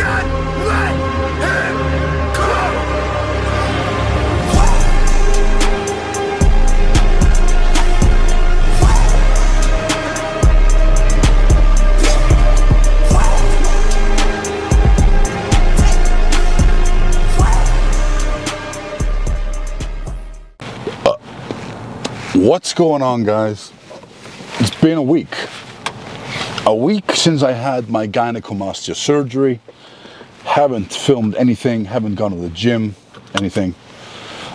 Just let him go. What's going on, guys? It's been a week since I had my gynecomastia surgery. Haven't filmed anything, haven't gone to the gym, anything.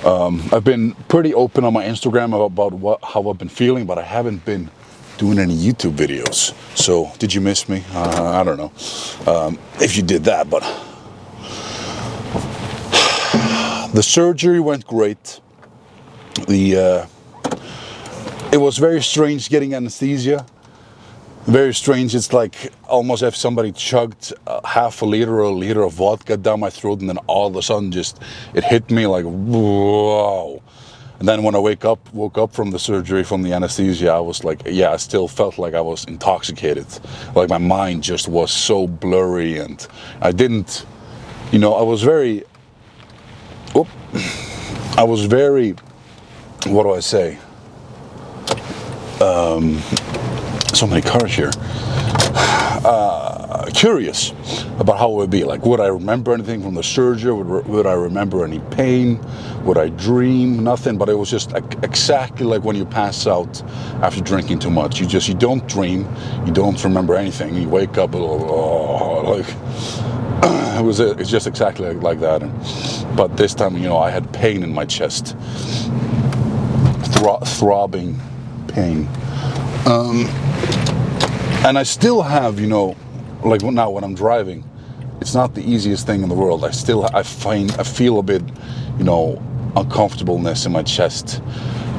I've been pretty open on my Instagram about how I've been feeling, but I haven't been doing any YouTube videos. So did you miss me? I don't know if you did that, but the surgery went great. It was very strange getting anesthesia. Very strange. It's like almost if somebody chugged half a liter or a liter of vodka down my throat, and then all of a sudden it hit me like, whoa. And then when I woke up from the surgery, from the anesthesia, I was like, yeah, I still felt like I was intoxicated. Like my mind just was so blurry, and I didn't, I was very, what do I say? So many cars here. Curious about how it would be. Like, would I remember anything from the surgery? Would I remember any pain? Would I dream? Nothing. But it was just exactly like when you pass out after drinking too much. You don't dream. You don't remember anything. You wake up it's just exactly like that. But this time, I had pain in my chest, throbbing pain. And I still have, like now when I'm driving, it's not the easiest thing in the world. I feel a bit, uncomfortableness in my chest.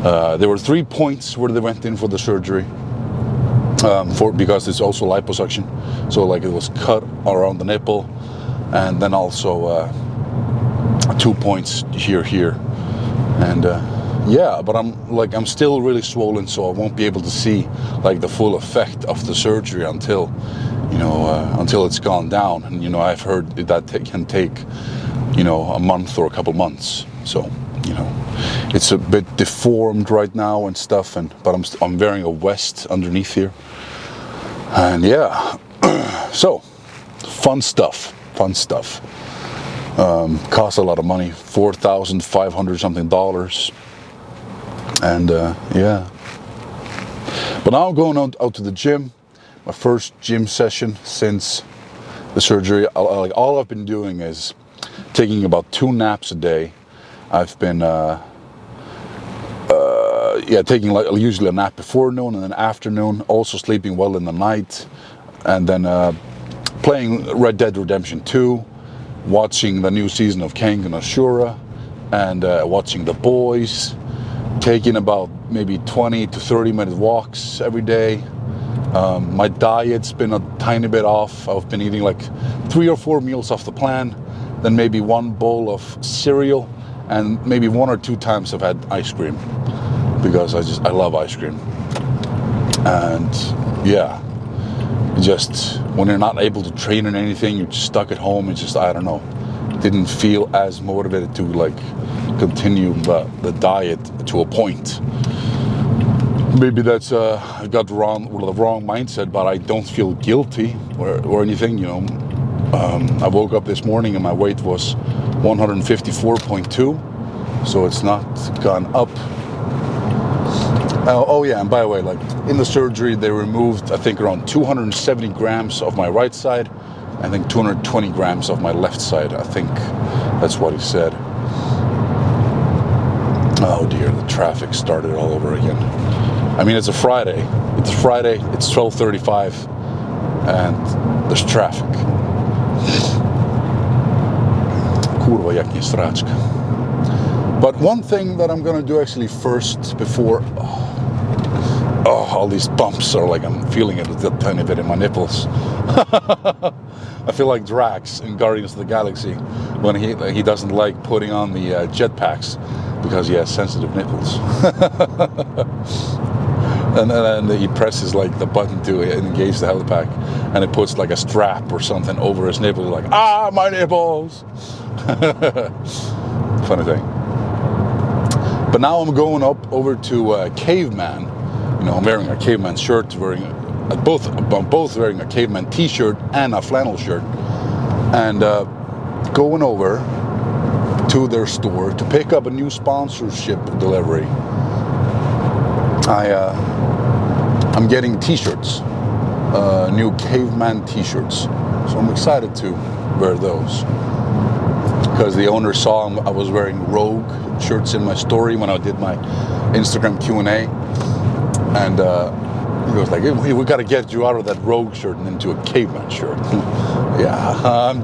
There were 3 points where they went in for the surgery, because it's also liposuction. So like it was cut around the nipple, and then also 2 points here, and yeah, but I'm still really swollen, so I won't be able to see like the full effect of the surgery until it's gone down. And I've heard that can take a month or a couple months. So it's a bit deformed right now and stuff. But I'm wearing a vest underneath here, and yeah, so fun stuff. Costs a lot of money, $4,500 something. And yeah, but now I'm going out to the gym. My first gym session since the surgery. All I've been doing is taking about 2 naps a day. I've been taking usually a nap before noon and then afternoon. Also sleeping well in the night, and then playing Red Dead Redemption 2, watching the new season of Kengan Ashura, and watching The Boys. Taking about maybe 20 to 30 minute walks every day. My diet's been a tiny bit off. I've been eating like 3 or 4 meals off the plan, then maybe 1 bowl of cereal, and maybe 1 or 2 times I've had ice cream, because I love ice cream. And yeah, just when you're not able to train in anything, you're just stuck at home. It's just, I don't know, didn't feel as motivated to like continue the diet to a point. Maybe that's I got the wrong mindset, but I don't feel guilty or anything. I woke up this morning and my weight was 154.2, so it's not gone up. Oh yeah, and by the way, like in the surgery, they removed I think around 270 grams of my right side, I think 220 grams of my left side. I think that's what he said. Oh dear, the traffic started all over again. I mean, it's a Friday. It's 12:35, and there's traffic. Kurva jakin stračka. But one thing that I'm gonna do actually first, before all these bumps are like, I'm feeling it a tiny bit in my nipples. I feel like Drax in Guardians of the Galaxy when he doesn't like putting on the jetpacks because he has sensitive nipples. and then he presses like the button to engage the helipack, and it puts like a strap or something over his nipple, like, ah, my nipples. Funny thing. But now I'm going up over to Caveman. You know, I'm wearing a Caveman shirt, I'm both wearing a Caveman t-shirt and a flannel shirt, and going over to their store to pick up a new sponsorship delivery. I'm getting t-shirts, new Caveman t-shirts, so I'm excited to wear those, because the owner saw I was wearing Rogue shirts in my story when I did my Instagram Q&A, and he was like, hey, we got to get you out of that Rogue shirt and into a Caveman shirt. Yeah, I'm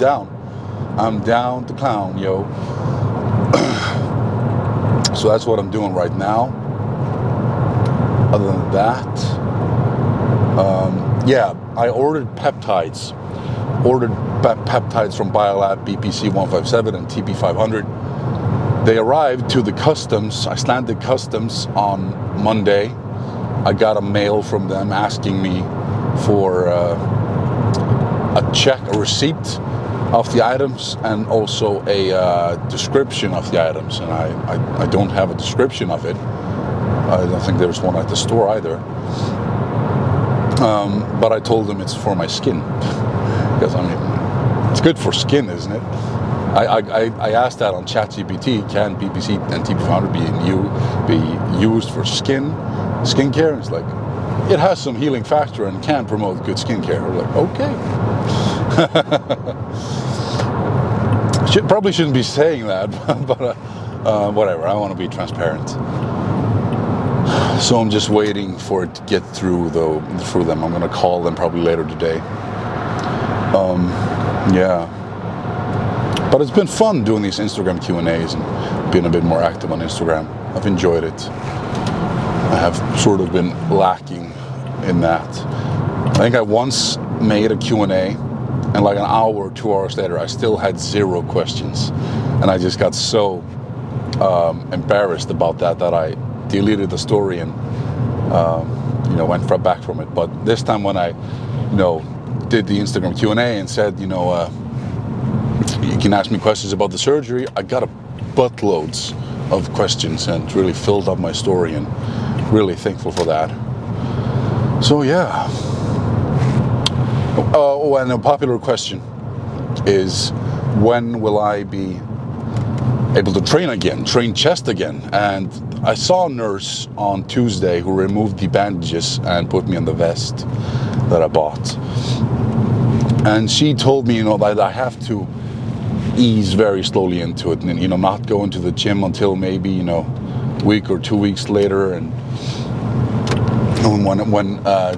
down to clown, yo. So that's what I'm doing right now. Other than that, yeah, I ordered peptides. Peptides from Biolab BPC 157 and TP 500. They arrived to the customs, Icelandic customs, on Monday. I got a mail from them asking me for a receipt of the items, and also a description of the items, and I don't have a description of it. I don't think there's one at the store either. But I told them it's for my skin, because I mean, it's good for skin, isn't it? I asked that on ChatGPT, can BPC and TP500 be used for skincare? And it's like, it has some healing factor and can promote good skincare. We're like, okay. Probably shouldn't be saying that, but whatever, I want to be transparent. So I'm just waiting for it to get through them. I'm going to call them probably later today. Yeah. But it's been fun doing these Instagram Q&As and being a bit more active on Instagram. I've enjoyed it. I have sort of been lacking in that. I think I once made a Q&A, and like an hour or 2 hours later, I still had 0 questions. And I just got so embarrassed about that I deleted the story and went back from it. But this time when I did the Instagram Q&A and said, you can ask me questions about the surgery, I got a buttloads of questions and really filled up my story, and really thankful for that. So yeah. Oh, and a popular question is, when will I be able to train chest again? And I saw a nurse on Tuesday who removed the bandages and put me in the vest that I bought. And she told me, that I have to ease very slowly into it, and not go into the gym until maybe a week or 2 weeks later, and when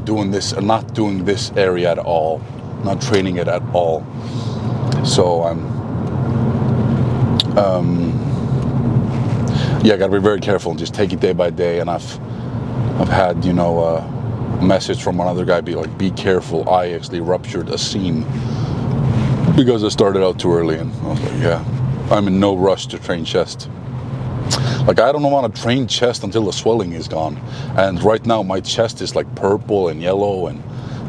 doing this, not doing this area at all, not training it at all. So I'm I gotta be very careful and just take it day by day. And I've had a message from another guy be careful, I actually ruptured a seam because I started out too early. And I was like, yeah, I'm in no rush to train chest. Like, I don't want to train chest until the swelling is gone. And right now my chest is like purple and yellow, and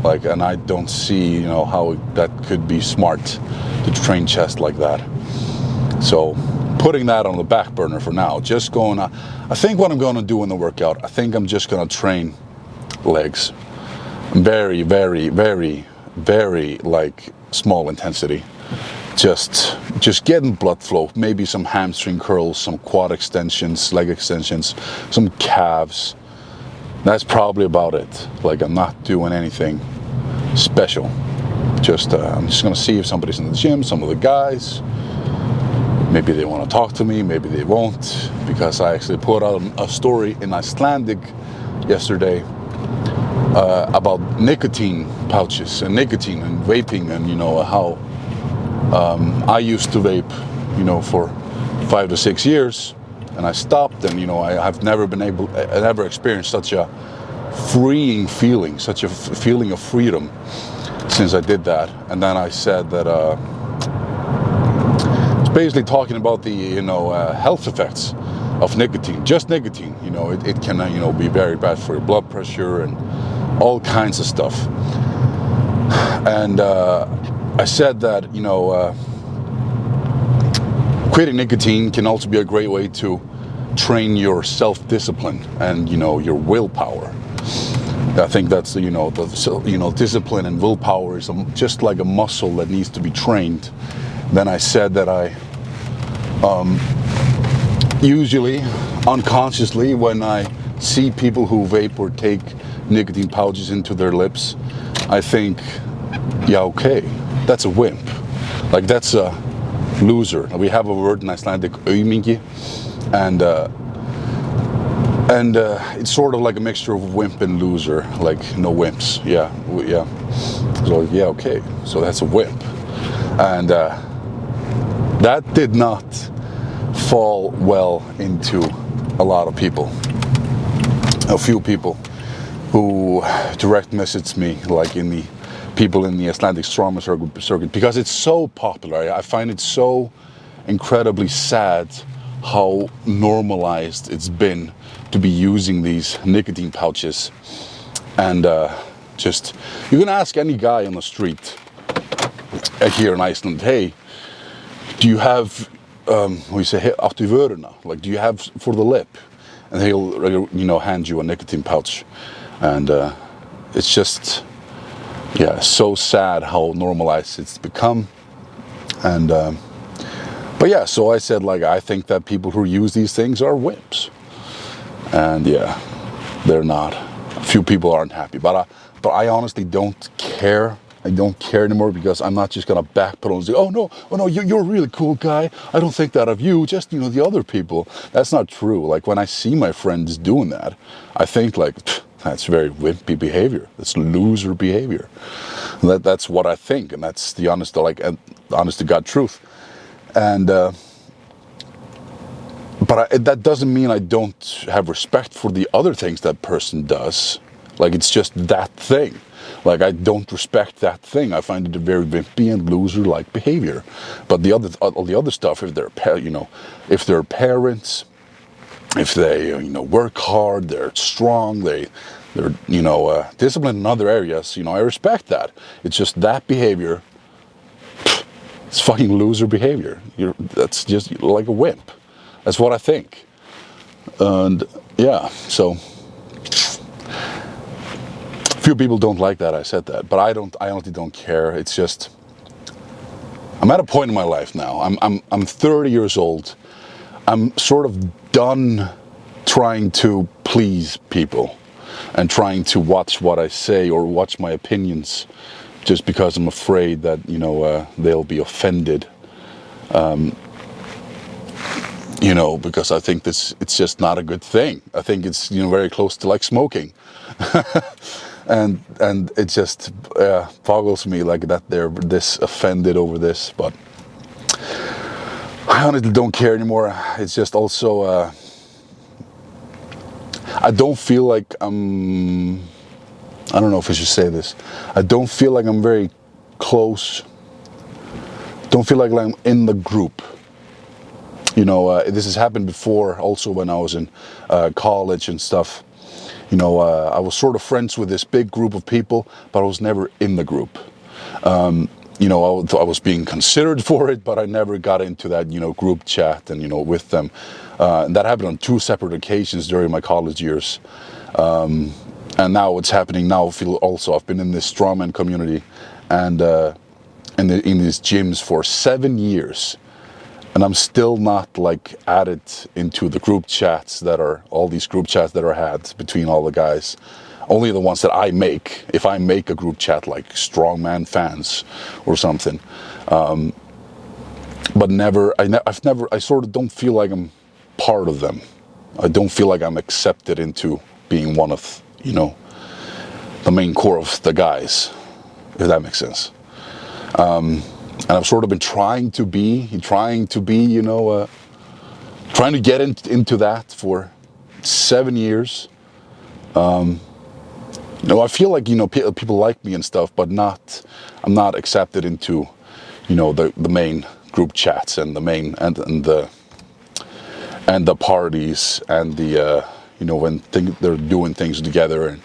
I don't see, how that could be smart to train chest like that. So putting that on the back burner for now. Just going, I think what I'm going to do in the workout, I think I'm just going to train legs. Very, very, very, very small intensity. Just getting blood flow, maybe some hamstring curls, some quad extensions, leg extensions, some calves. That's probably about it. I'm not doing anything special. I'm just gonna see if somebody's in the gym, some of the guys. Maybe they want to talk to me, maybe they won't, because I actually put out a story in Icelandic yesterday about nicotine pouches and nicotine and vaping, and how I used to vape, for 5 to 6 years, and I stopped, and I have never experienced such a freeing feeling, such a feeling of freedom since I did that. And then I said that it's basically talking about the health effects of nicotine, just nicotine. It can be very bad for your blood pressure and all kinds of stuff. And I said that, you know, quitting nicotine can also be a great way to train your self-discipline and, you know, your willpower. I think that's, you know, discipline and willpower is just like a muscle that needs to be trained. Then I said that I usually, unconsciously, when I see people who vape or take nicotine pouches into their lips, I think, yeah, okay, that's a wimp. Like, that's a loser. We have a word in Icelandic, aumingi, and it's sort of like a mixture of wimp and loser, like no wimps. Yeah. So yeah, okay, so that's a wimp, and that did not fall well into a lot of people. A few people who direct messaged me, like in the people in the Icelandic trauma circuit, because it's so popular. I find it so incredibly sad how normalized it's been to be using these nicotine pouches. And just, you can ask any guy on the street here in Iceland, hey, do you have, we say, hey, áttu í vöruna? Like, do you have for the lip? And he'll, you know, hand you a nicotine pouch. And it's just, yeah, so sad how normalized it's become. And but yeah, so I said, like, I think that people who use these things are wimps. And yeah, they're not. A few people aren't happy, but I honestly don't care. I don't care anymore, because I'm not just gonna backpedal and say, oh no, you're a really cool guy. I don't think that of you, just, you know, the other people. That's not true. Like, when I see my friends doing that, I think, like, that's very wimpy behavior. That's loser behavior. That's what I think, and that's the honest to God truth. And but that doesn't mean I don't have respect for the other things that person does. Like, it's just that thing. Like, I don't respect that thing. I find it a very wimpy and loser-like behavior. But all the other stuff, if they're, you know, if they're parents, if they, you know, work hard, they're strong, they're, you know, disciplined in other areas, you know, I respect that. It's just that behavior. It's fucking loser behavior. That's just like a wimp. That's what I think. And yeah, so few people don't like that I said that, but I honestly don't care. It's just, I'm at a point in my life now. I'm 30 years old. I'm sort of done trying to please people and trying to watch what I say or watch my opinions just because I'm afraid that, you know, they'll be offended. You know, because I think it's just not a good thing. I think it's, you know, very close to like smoking. and it just boggles me, like, that they're this offended over this, but I honestly don't care anymore. It's just also, I don't feel like I don't know if I should say this. I don't feel like I'm very close. Don't feel like I'm in the group. You know, this has happened before also when I was in college and stuff. You know, I was sort of friends with this big group of people, but I was never in the group. You know, I was being considered for it, but I never got into that, you know, group chat and, you know, with them. And that happened on 2 separate occasions during my college years. And now it's happening now. I've been in this strawman community and in these gyms for 7 years. And I'm still not, like, added into the group chats that are, all these group chats that are had between all the guys. Only the ones that I make, if I make a group chat like strongman fans or something. But I sort of don't feel like I'm part of them. I don't feel like I'm accepted into being one of, you know, the main core of the guys, if that makes sense. And I've sort of been trying to be, you know, trying to get into that for 7 years. You know, I feel like, you know, people like me and stuff, but I'm not accepted into, you know, the main group chats and the main and the parties and the you know, when they're doing things together. And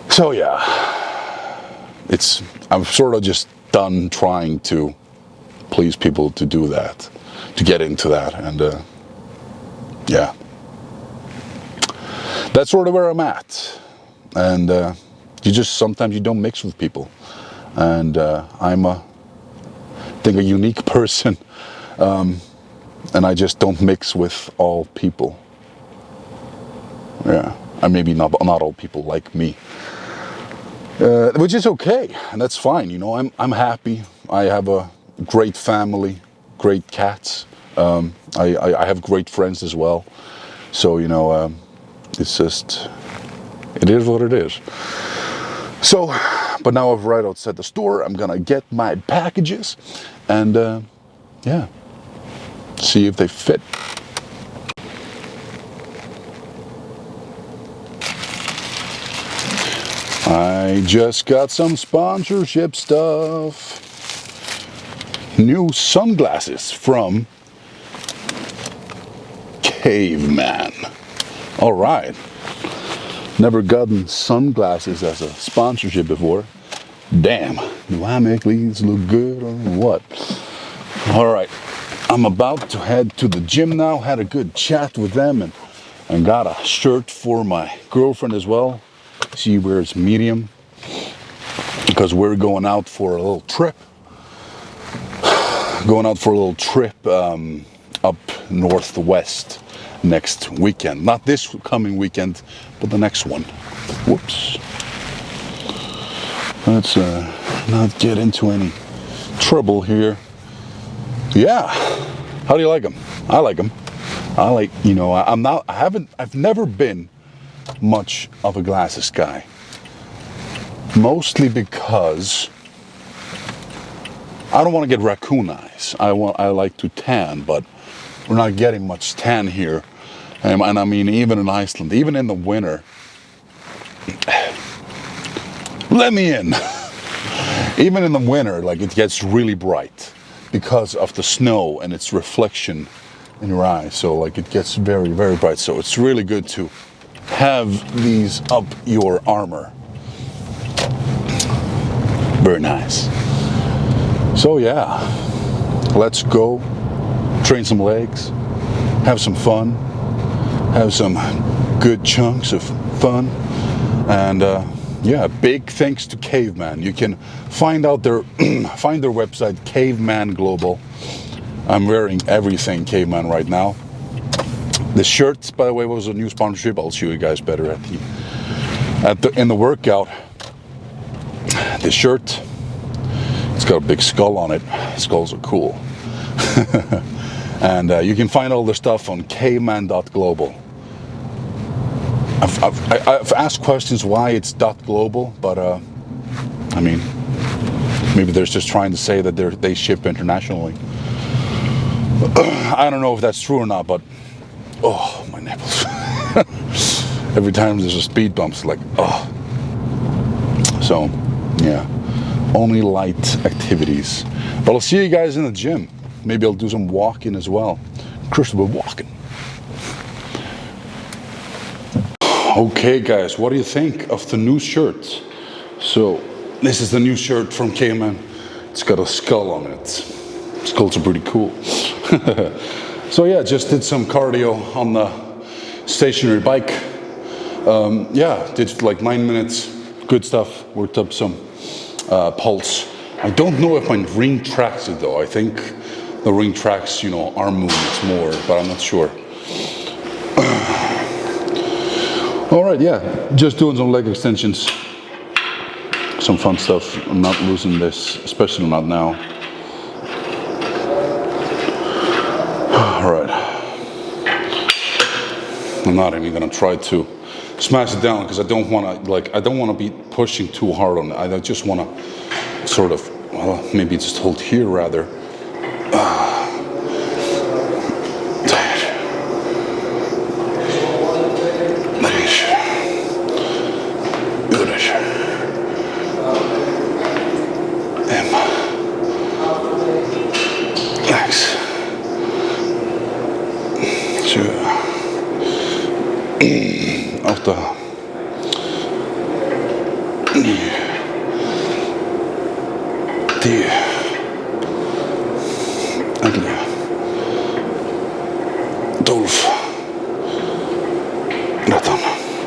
so yeah, I'm sort of just done trying to please people to do that, to get into that, and yeah, that's sort of where I'm at. And sometimes you don't mix with people, and I'm I think a unique person, and I just don't mix with all people. Yeah, and maybe not all people like me, which is okay, and that's fine. You know, I'm happy. I have a great family, great cats. I have great friends as well. So you know, it's just, it is what it is. So, but now I've right outside the store. I'm gonna get my packages, and yeah, see if they fit. I just got some sponsorship stuff. New sunglasses from Caveman. All right. Never gotten sunglasses as a sponsorship before. Damn, do I make these look good or what? All right, I'm about to head to the gym now. Had a good chat with them and got a shirt for my girlfriend as well. She wears medium because we're going out for a little trip. Up northwest next weekend. Not this coming weekend, but the next one. Whoops. Let's not get into any trouble here. Yeah. How do you like them? I like them. I like, you know, I've never been much of a glasses guy. Mostly because I don't want to get raccoon eyes. I like to tan, but we're not getting much tan here. And I mean, even in Iceland, even in the winter, let me in. Even in the winter, like, it gets really bright because of the snow and its reflection in your eyes. So like, it gets very, very bright. So it's really good to have these up your armor. Very nice. So yeah, let's go train some legs, have some fun, have some good chunks of fun, and yeah, big thanks to Caveman. You can find out their find their website, Caveman Global. I'm wearing everything Caveman right now. The shirt, by the way, was a new sponsorship. I'll show you guys better in the workout. The shirt, it's got a big skull on it. Skulls are cool. And you can find all the stuff on caveman.global. I've asked questions why it's .global, but I mean, maybe they're just trying to say that they ship internationally. I don't know if that's true or not, but oh, my nipples. Every time there's a speed bump, it's like, oh. So, yeah, only light activities. But I'll see you guys in the gym. Maybe I'll do some walking as well. Christopher walking. Okay, guys, what do you think of the new shirt? So, this is the new shirt from Caveman. It's got a skull on it. Skulls are pretty cool. So yeah, just did some cardio on the stationary bike. Yeah, did like 9 minutes. Good stuff. Worked up some pulse. I don't know if my ring tracks it though. I think the ring tracks, you know, arm movements more, but I'm not sure. All right, yeah, just doing some leg extensions. Some fun stuff. I'm not losing this, especially not now. All right. I'm not even gonna try to smash it down because I don't want to be pushing too hard on it. I just want to sort of, well, maybe just hold here rather.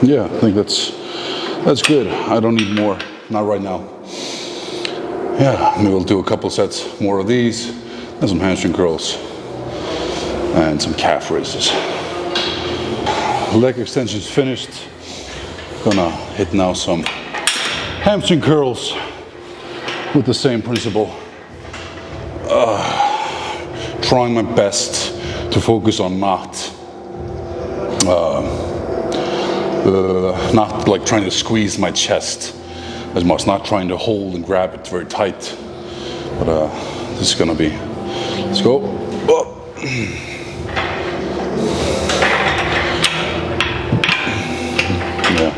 Yeah, I think that's good. I don't need more, not right now. Yeah, maybe we'll do a couple sets more of these, and some hamstring curls, and some calf raises. Leg extensions finished. Gonna hit now some hamstring curls with the same principle. Trying my best to focus on not like trying to squeeze my chest as much, not trying to hold and grab it very tight. But this is gonna be, let's go. Oh. Yeah,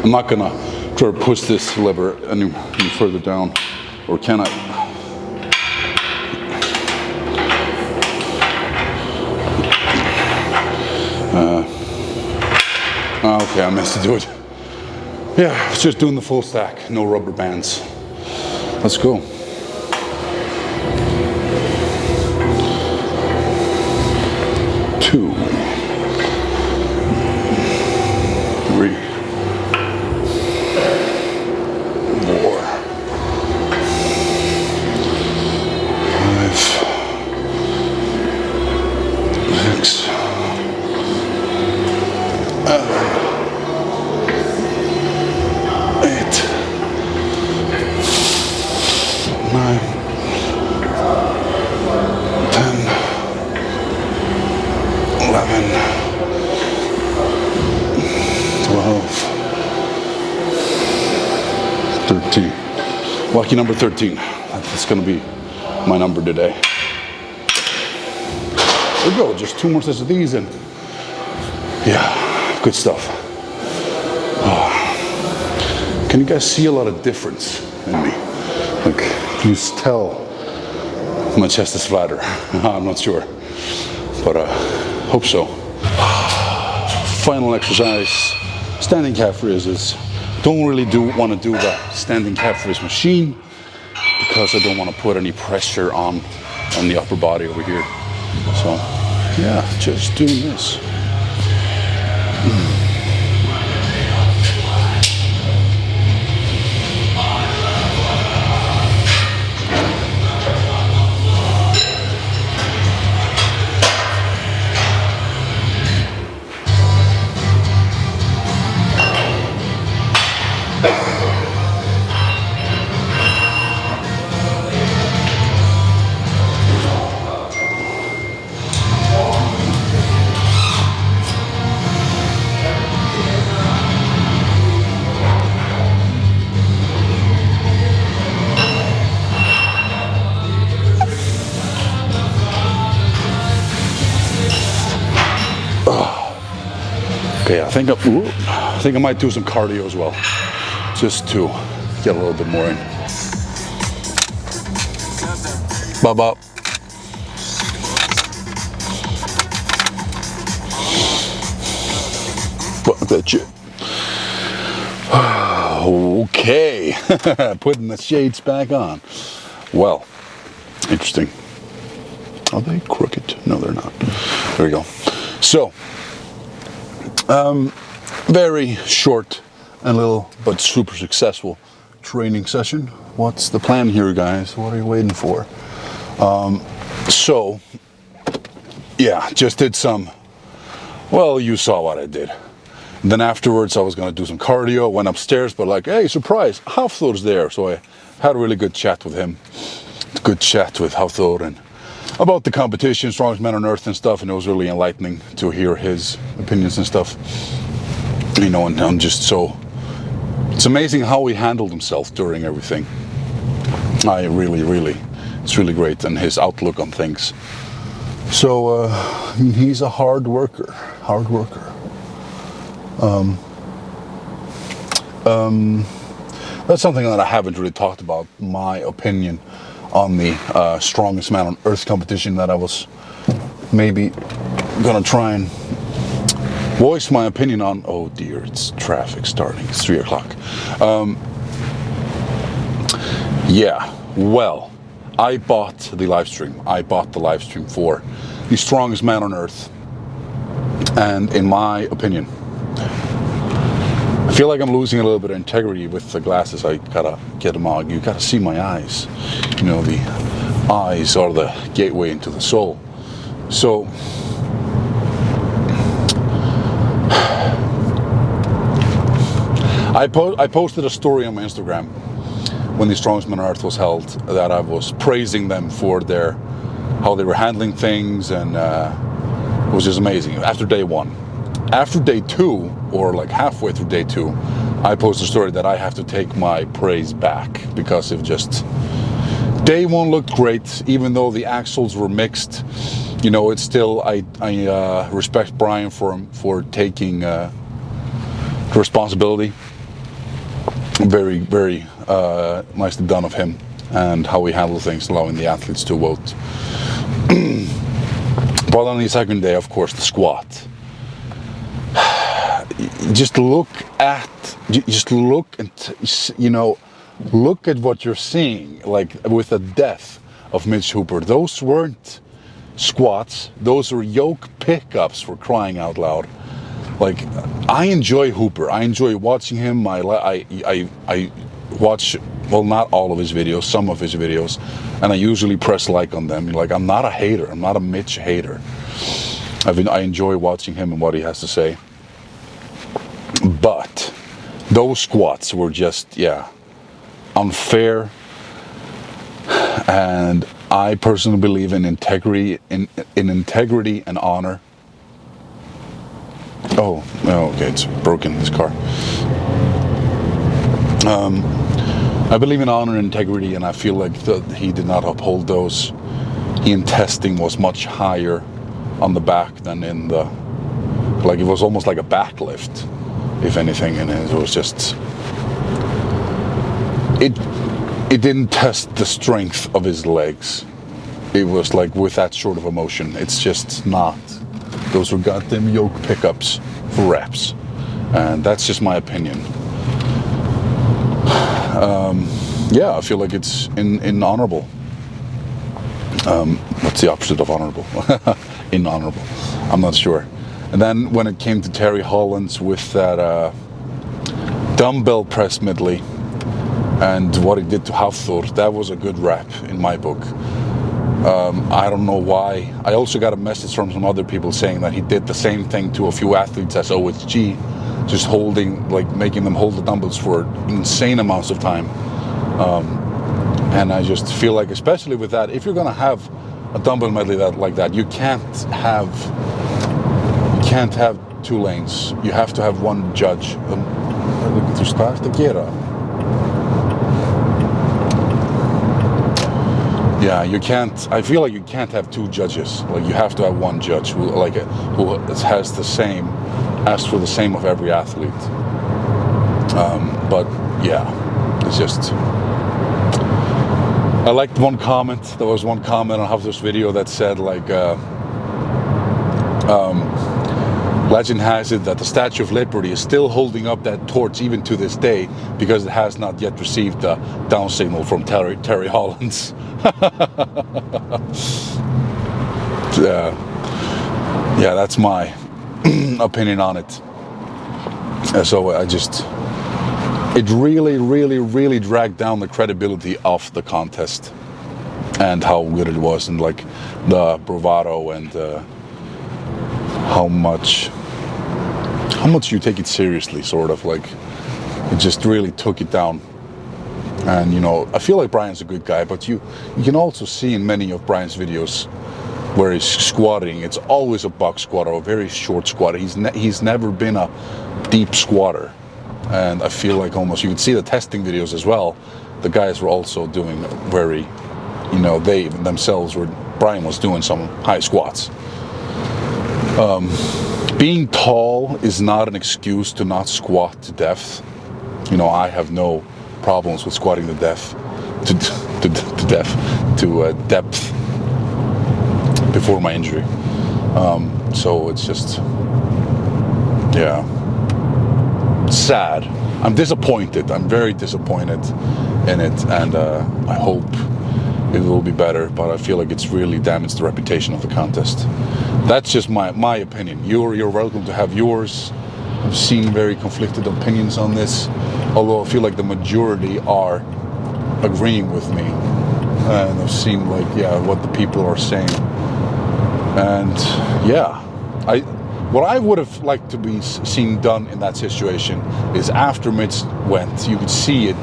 I'm not gonna try to push this lever any further down, or can I? Okay, I missed to do it. Yeah, I was just doing the full stack, no rubber bands. Let's go. Two, three, four, five, six, 9, 10, 11, 12, 13. Lucky number 13. That's gonna be my number today. There we go, just 2 more sets of these and yeah, good stuff. Oh. Can you guys see a lot of difference in me? Like, you just tell my chest is flatter. I'm not sure, but hope so. Final exercise, standing calf raises. Don't really want to do the standing calf raise machine because I don't want to put any pressure on the upper body over here. So yeah, just doing this. Okay, I think I might do some cardio as well, just to get a little bit more in. Bob. Fuck that shit. Okay, putting the shades back on. Well, interesting. Are they crooked? No, they're not. There we go. So, very short and little, but super successful training session. What's the plan here, guys? What are you waiting for? So, yeah, just did some, well, you saw what I did. Then afterwards, I was going to do some cardio, went upstairs, but like, hey, surprise, Hafthor's there. So I had a really good chat with him. Good chat with Hafthor and about the competition, strongest man on earth and stuff, and it was really enlightening to hear his opinions and stuff. You know, and I'm just so, it's amazing how he handled himself during everything. It's really great, and his outlook on things. So, he's a hard worker. That's something that I haven't really talked about, my opinion on the strongest man on earth competition that I was maybe gonna try and voice my opinion on. Oh dear, it's traffic starting, it's 3 o'clock. Yeah, well, I bought the live stream for the strongest man on earth, and in my opinion, I feel like I'm losing a little bit of integrity with the glasses. I gotta get them on. You gotta see my eyes. You know, the eyes are the gateway into the soul. So I posted a story on my Instagram when the Strongest Man on Earth was held, that I was praising them for how they were handling things, and it was just amazing. After day one. After day two, or like halfway through day two, I posted a story that I have to take my praise back, because it just, day one looked great, even though the axles were mixed. You know, it's still, I respect Brian for taking responsibility. Very, very nicely done of him, and how he handled things, allowing the athletes to vote. But on the second day, of course, the squat. Just look at what you're seeing, like with the death of Mitch Hooper. Those weren't squats, those are yoke pickups, for crying out loud. Like, I enjoy Hooper. I enjoy watching him. I watch, well, not all of his videos, some of his videos, and I usually press like on them. Like, I'm not a hater. I'm not a Mitch hater. I enjoy watching him and what he has to say. But those squats were just, yeah, unfair. And I personally believe in integrity, in integrity and honor. Oh, okay, it's broken, this car. I believe in honor and integrity, and I feel like he did not uphold those. He in testing was much higher on the back than in the, like, it was almost like a back lift, if anything, and it was just, it didn't test the strength of his legs. It was like, with that sort of emotion, it's just not. Those were goddamn yoke pickups for reps, and that's just my opinion. Yeah, I feel like it's inhonorable. What's the opposite of honorable? Inhonorable. I'm not sure. And then when it came to Terry Hollins with that dumbbell press medley and what he did to Hafthor, that was a good rep in my book. I don't know why. I also got a message from some other people saying that he did the same thing to a few athletes as OHG, just holding, like making them hold the dumbbells for insane amounts of time. And I just feel like, especially with that, if you're gonna have a dumbbell medley like that, you can't have two lanes. You have to have one judge. Yeah, you can't. I feel like you can't have two judges. Like, you have to have one judge who has the same, asks for the same of every athlete. But yeah, it's just. I liked one comment. There was one comment on Hafthor's video that said, like, legend has it that the Statue of Liberty is still holding up that torch even to this day, because it has not yet received the down signal from Terry Hollins. Yeah, that's my opinion on it. So it really dragged down the credibility of the contest and how good it was, and like the bravado, and how much you take it seriously, sort of, like, it just really took it down. And, you know, I feel like Brian's a good guy, but you can also see in many of Brian's videos where he's squatting, it's always a box squat or a very short squat. He's never been a deep squatter. And I feel like almost, you can see the testing videos as well, the guys were also doing very, you know, they themselves were, Brian was doing some high squats. Being tall is not an excuse to not squat to depth. You know, I have no problems with squatting to depth before my injury. So it's just, yeah, sad. I'm disappointed. I'm very disappointed in it, and I hope it will be better, but I feel like it's really damaged the reputation of the contest. That's just my opinion. You're welcome to have yours. I've seen very conflicted opinions on this, although I feel like the majority are agreeing with me. And I've seen like, yeah, what the people are saying. And yeah, what I would have liked to be seen done in that situation is after Mitch went, you could see it.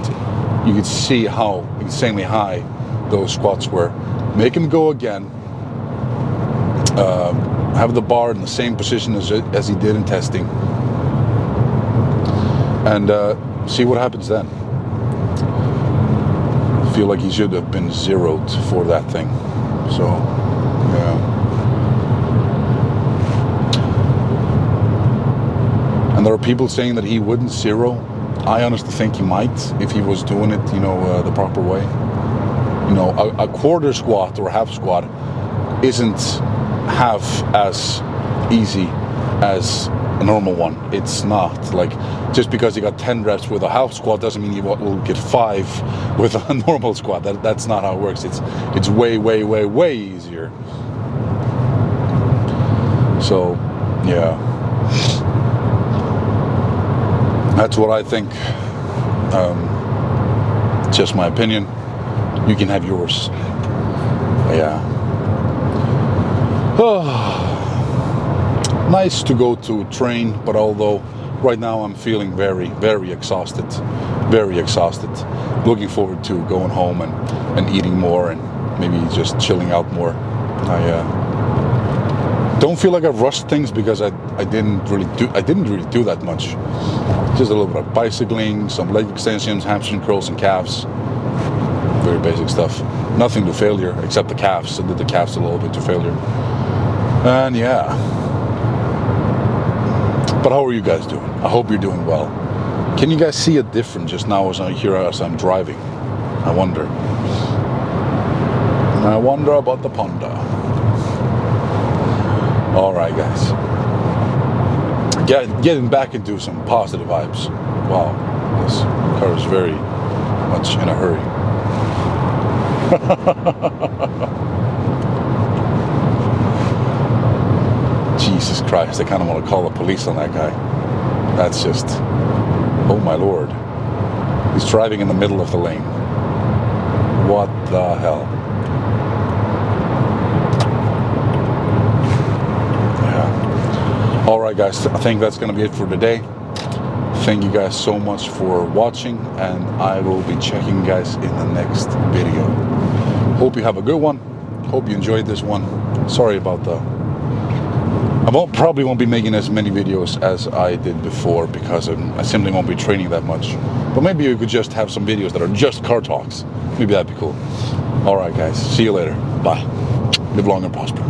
You could see how insanely high those squats were. Make him go again. Have the bar in the same position as he did in testing. And see what happens then. I feel like he should have been zeroed for that thing. So, yeah. And there are people saying that he wouldn't zero. I honestly think he might if he was doing it, you know, the proper way. You know, a quarter squat or a half squat isn't half as easy as a normal one. It's not. Like, just because you got 10 reps with a half squat doesn't mean you will get 5 with a normal squat. That's not how it works. It's way, way, way, way easier. So, yeah. That's what I think. Just my opinion. You can have yours. Yeah. Nice to go to train, but although right now I'm feeling very, very exhausted. Very exhausted. Looking forward to going home and eating more and maybe just chilling out more. I don't feel like I've rushed things because I didn't really do that much. Just a little bit of bicycling, some leg extensions, hamstring curls, and calves. Very basic stuff. Nothing to failure except the calves. I did the calves a little bit to failure. And yeah. But how are you guys doing? I hope you're doing well. Can you guys see a difference just now as I'm driving? I wonder. I wonder about the panda. All right, guys. Getting back into some positive vibes. Wow, this car is very much in a hurry. Jesus Christ, I kind of want to call the police on that guy. That's just, oh my Lord. He's driving in the middle of the lane. What the hell? Alright guys, I think that's going to be it for today. Thank you guys so much for watching, and I will be checking you guys in the next video. Hope you have a good one. Hope you enjoyed this one. Sorry about the... probably won't be making as many videos as I did before because I simply won't be training that much. But maybe you could just have some videos that are just car talks. Maybe that'd be cool. Alright guys, see you later. Bye. Live long and prosper.